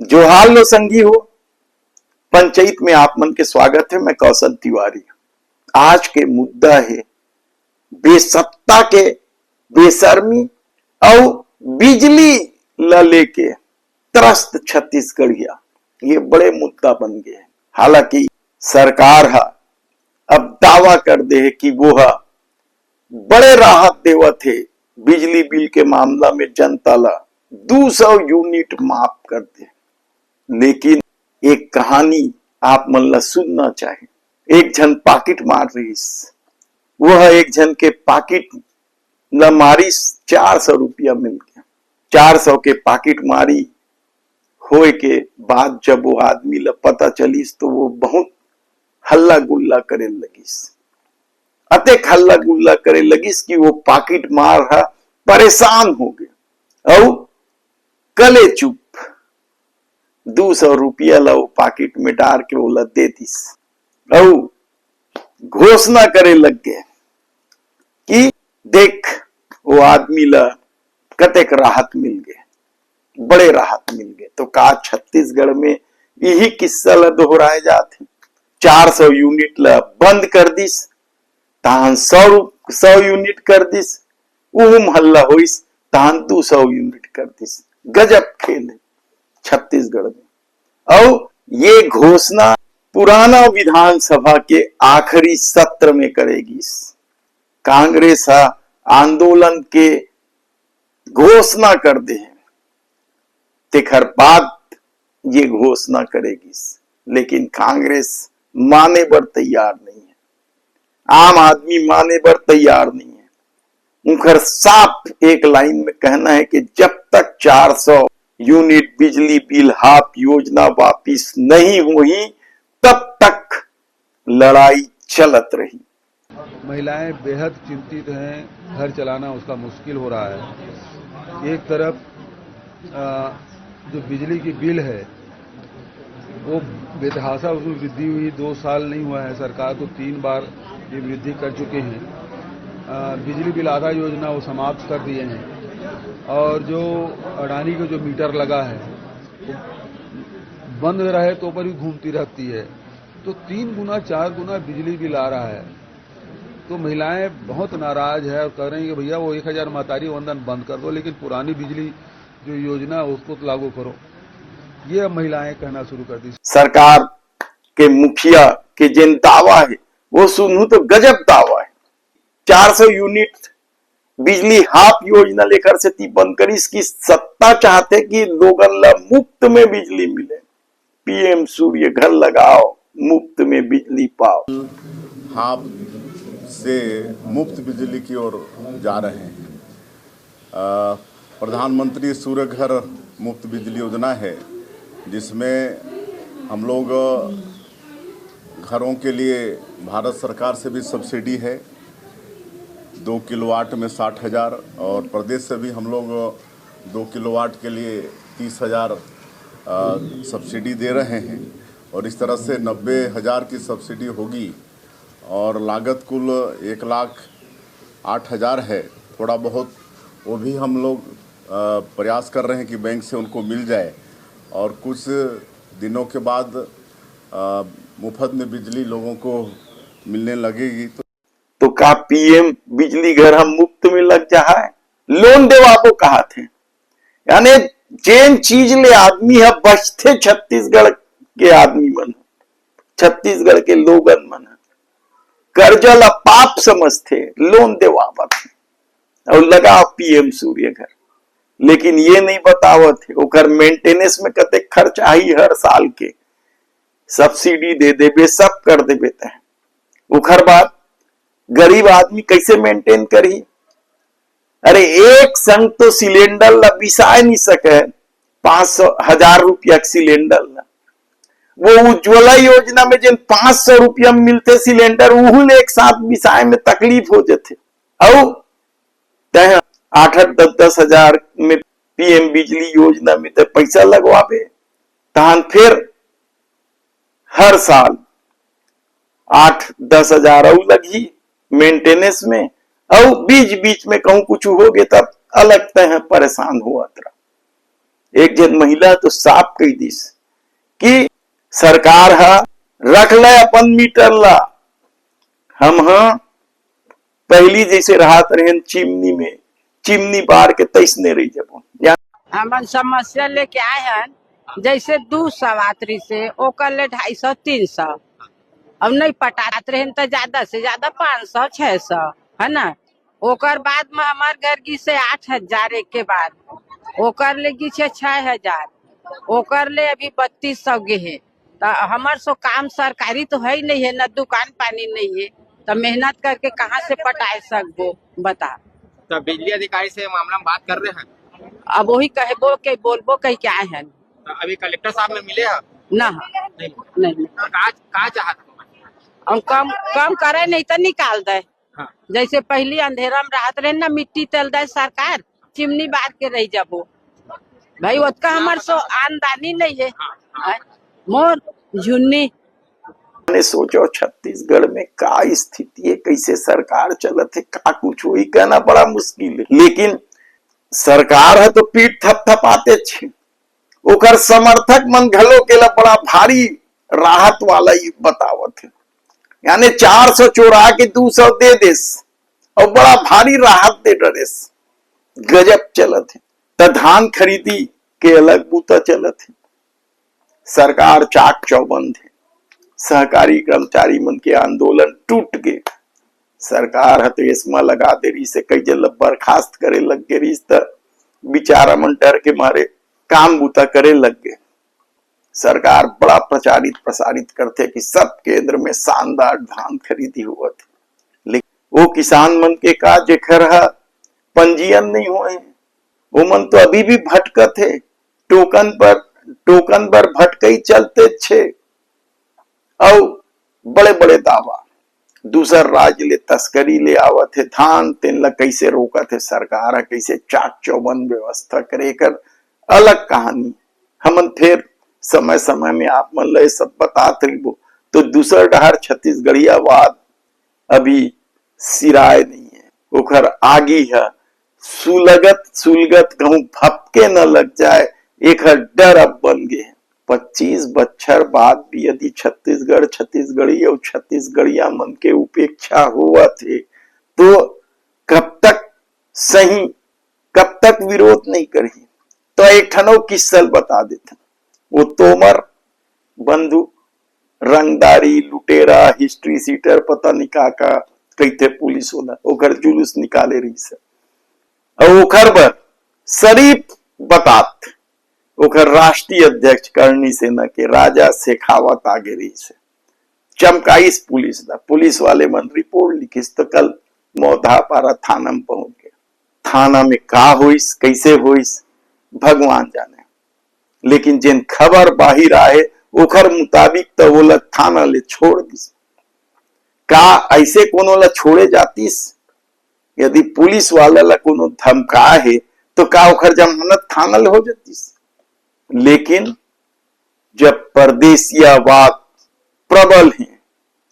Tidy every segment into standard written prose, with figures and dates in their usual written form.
जोहार लो संगी हो, पंचायत में आप मन के स्वागत है। मैं कौशल तिवारी। आज के मुद्दा है बेसत्ता के बेशर्मी और बिजली ल लेके त्रस्त छत्तीसगढ़िया। ये बड़े मुद्दा बन गए हैं। हालांकि सरकार अब दावा कर दे कि वो बड़े राहत देवत है, बिजली बिल के मामला में जनता ला 200 यूनिट माफ कर दे। लेकिन एक कहानी आप मन ला सुनना चाहे। एक जन पाकिट मार रहीस, वह एक जन के पाकिट ला मारिस 400 रुपया मिल गया। 400 के पाकिट मारी होए के बाद जब वो आदमी ला पता चलिस तो वो बहुत हल्ला गुल्ला करे लगिस। अतेक हल्ला गुल्ला करे लगिस कि वो पाकिट मार परेशान हो गया और कले चुप 200 रुपया ला वो पाकिट में डाल के वो दे दिस और घोषणा करे लग गए कि देख वो आदमी ला कतेक राहत मिल गए, बड़े राहत मिल गए। तो का छत्तीसगढ़ में यही किस्सा ला दोहराए जाते। 400 यूनिट ला बंद कर दिस, तान 100 यूनिट कर दिस, उहुम हल्ला होइस, तान 200 यूनिट कर दिस। गजब खेल है छत्तीसगढ़ में। और ये घोषणा पुराना विधानसभा के आखिरी सत्र में करेगी। कांग्रेस आंदोलन के घोषणा कर दे, तेखर बाद ये घोषणा करेगी। लेकिन कांग्रेस माने बर तैयार नहीं है, आम आदमी माने बर तैयार नहीं है। उनका साफ एक लाइन में कहना है कि जब तक 400 यूनिट बिजली बिल हाफ योजना वापिस नहीं हुई तब तक लड़ाई चलत रही। महिलाएं बेहद चिंतित हैं, घर चलाना उसका मुश्किल हो रहा है। एक तरफ जो बिजली की बिल है वो बेतहाशा उसमें वृद्धि हुई, 2 साल नहीं हुआ है, सरकार तो 3 बार ये वृद्धि कर चुके हैं। बिजली बिल आधा योजना वो समाप्त कर दिए हैं और जो अडानी का जो मीटर लगा है वो बंद रहे तो ऊपर ही घूमती रहती है, तो 3 गुना 4 गुना बिजली बिल आ रहा है। तो महिलाएं बहुत नाराज है और कह रही हैं कि भैया वो 1000 महतारी वंदन बंद कर दो, लेकिन पुरानी बिजली जो योजना है उसको तो लागू करो। ये अब महिलाएं कहना शुरू कर दी। सरकार के मुखिया के जिन दावा है वो सुनू तो गजब दावा है। 400 यूनिट बिजली हाफ योजना लेकर से ती बंद करी। इसकी सत्ता चाहते कि लोगन ला मुफ्त में बिजली मिले। पीएम सूर्य घर लगाओ, मुफ्त में बिजली पाओ। हाफ से मुफ्त बिजली की ओर जा रहे हैं। प्रधानमंत्री सूर्य घर मुफ्त बिजली योजना है, जिसमें हम लोग घरों के लिए भारत सरकार से भी सब्सिडी है। 2 किलोवाट में 60,000 और प्रदेश से भी हम लोग 2 किलोवाट के लिए 30,000 सब्सिडी दे रहे हैं और इस तरह से 90,000 की सब्सिडी होगी और लागत कुल 1,08,000 है। थोड़ा बहुत वो भी हम लोग प्रयास कर रहे हैं कि बैंक से उनको मिल जाए और कुछ दिनों के बाद मुफ्त में बिजली लोगों को मिलने लगेगी। तो का पीएम बिजली घर हम मुफ्त में लग जा है, लोन देवाबो कहा थे। यानी जेन चीज ले आदमी है बचते छत्तीसगढ़ के आदमी मन, छत्तीसगढ़ के लोगन मन कर्जा ला पाप समझते, लोन देवावत और लगाओ पीएम सूर्य घर। लेकिन ये नहीं बतावत है ओकर मेंटेनेंस में कते खर्च आई हर साल के। सब्सिडी दे देबे, सब कर देबे तय, ओकर बाद गरीब आदमी कैसे मेंटेन करी। अरे एक संग तो सिलेंडर ला बिसाए नहीं सके, 500,000 रुपया सिलेंडर ला। वो उज्ज्वला योजना में जिन 500 रुपया मिलते सिलेंडर, उहुल एक साथ बिसाए में तकलीफ हो जाते। और 8-10 हजार में पीएम बिजली योजना में तो पैसा लगवाबे, तहन फिर हर साल 8-10 हजार और लगी मेंटेनेंस में, और बीच बीच में कहूं कुछ हो गए तब अलग तय परेशान हुआ। एक जन महिला तो साफ कही दिस कि सरकार हा रख ले अपन मीटर ला, हम पहली जैसे राहत रहे चिमनी में, चिमनी बार के तैसने रही जब हमन समस्या लेके आए हैं। जैसे 200 यात्री से ओकर ले 250 300, अब नहीं पटात रहे तो ज्यादा से ज्यादा 500 600 है ना। ओकर बाद में हमार घर की से 8000 एक के बाद, ओकर ले की 6000, ओकर ले अभी 3200 गे है। तो हमार सो काम सरकारी तो है ही नहीं है ना, दुकान पानी नहीं है, तो मेहनत करके कहाँ से पटाए सकबो बता। तो बिजली अधिकारी से मामला में बात कर रहे हैं। अब वही कहबो के बोलबो कह के आए हैं तो अभी कलेक्टर साहब में मिले हैं? ना नहीं। नहीं, कहा चाहते हम कम कम करे नहीं तो निकाल दे। हाँ। जैसे पहली अंधेरा में राहत रहे ना, मिट्टी तेल दे सरकार, चिमनी बार के रह जाबो भाई, उसका हमार सो आमदनी नहीं है। हाँ। मोर झुन्नी मैंने सोचो छत्तीसगढ़ में का स्थिति है, कैसे सरकार चलत है, का कुछ हुई कहना बड़ा मुश्किल है। लेकिन सरकार है तो पीठ थपथपाते छे, ओकर समर्थक मन घलो के ला बड़ा भारी राहत वाला ही बतावत है। यानी 400 चोरा के 200 दे देस और बड़ा भारी राहत दे डरेस, गजब चलत है। तो धान खरीदी के अलग बूता चलत है, सरकार चाक चौबंद है, सहकारी कर्मचारी मन के आंदोलन टूट गए, सरकार है तो इसमें लगा दे रही से, कई जल बर्खास्त करे लग गए रही, बेचारा मन डर के मारे काम बूता करे लग गए। सरकार बड़ा प्रचारित प्रसारित करते कि सब केंद्र में शानदार धान खरीदी हुआ थे, लेकिन वो किसान मन के का जेखर पंजीयन नहीं हुए, वो मन तो अभी भी भटकत है, टोकन पर भटकई चलते छे और बड़े बड़े दावा दूसर राज्य ले तस्करी ले आवत है धान, तेन ला कैसे रोकत है सरकार, कैसे चाक चौबंद व्यवस्था करे कर अलग कहानी। हमन फिर समय समय में आप मन ले सब बतात रही, तो दूसर डहर छत्तीसगढ़ियावाद अभी सिराय नहीं है, ओखर आगी है, सुलगत कहूं भपके न लग जाए, एक डर अब बन गए। 25 बच्चर बाद भी यदि छत्तीसगढ़ी और छत्तीसगढ़िया मन के उपेक्षा हुआ थे, तो कब तक सही, कब तक विरोध नहीं करी। तो एक ठनो किस्सल बता देते, वो तोमर बंधु रंगदारी लुटेरा हिस्ट्री सीटर पता नहीं का कहते पुलिस वाला, ओकर जुलूस निकाले रही से, और ओखर बर शरीफ बतात ओखर राष्ट्रीय अध्यक्ष करनी सेना के राजा शेखावत आगे रही से चमकाइस पुलिस दा, पुलिस वाले मन रिपोर्ट लिखिस, तो कल मौधापारा थाना में पहुंच गए। थाना में का होइस कैसे होइस भगवान जाने, लेकिन जिन खबर बाहिर आए ओखर मुताबिक तो वो ला थाना ले छोड़ दिस। का ऐसे कोनो ला छोड़े जातीस? यदि पुलिस वाला ला कोनो धमका है तो का ओखर जमानत थाना ले हो जातीस? लेकिन जब परदेसियावाद प्रबल है,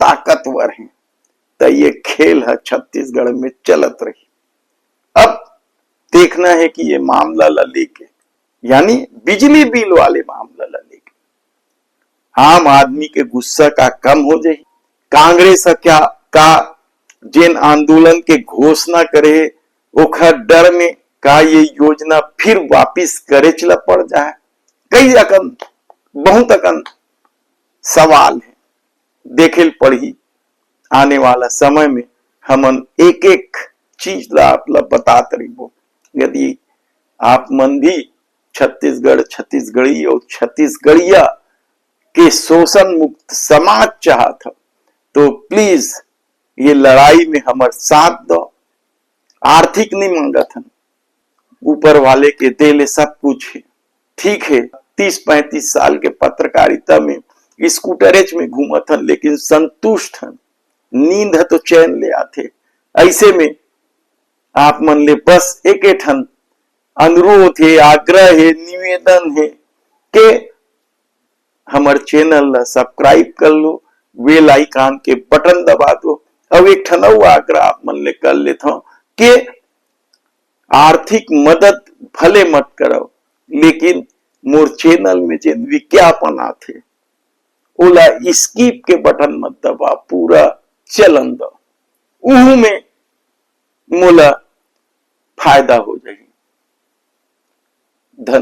ताकतवर है, तो ये खेल है छत्तीसगढ़ में चलत रही। अब देखना है कि ये मामला ला लेके, यानी बिजली बिल वाले मामला ला लेके आम आदमी के गुस्सा का कम हो जाए। कांग्रेस क्या का जिन आंदोलन के घोषणा करे ओखर डर में का ये योजना फिर वापिस करे चला पड़ जाए, कई अकन बहुत अकन सवाल है, देखे पड़ी। आने वाला समय में हमन एक एक चीज ला आप ला बतात रही। यदि आप मन भी छत्तीसगढ़ी और छत्तीसगढ़िया के शोषण मुक्त समाज चाहत हो, तो प्लीज ये लड़ाई में हमारे साथ दो। आर्थिक नहीं मांगत हन, ऊपर वाले के देले सब कुछ है, ठीक है। 30-35 साल के पत्रकारिता में स्कूटरेज में घूमत हन, लेकिन संतुष्ट हन, नींद है तो चैन ले आते। ऐसे में आप मन ले बस एक ठन अनुरोध है, आग्रह है, निवेदन है कि हमारे चैनल ला सब्सक्राइब कर लो, बेल आइकन के बटन दबा दो। अब एक ठन आग्रह आप मन ले कर लेता हूं कि आर्थिक मदद भले मत करो, लेकिन मोर चैनल में जिन विज्ञापन आथे ओला स्किप के बटन मत दबा, पूरा चलन दो, उहू में मोला फायदा हो जाए। धन्यवाद।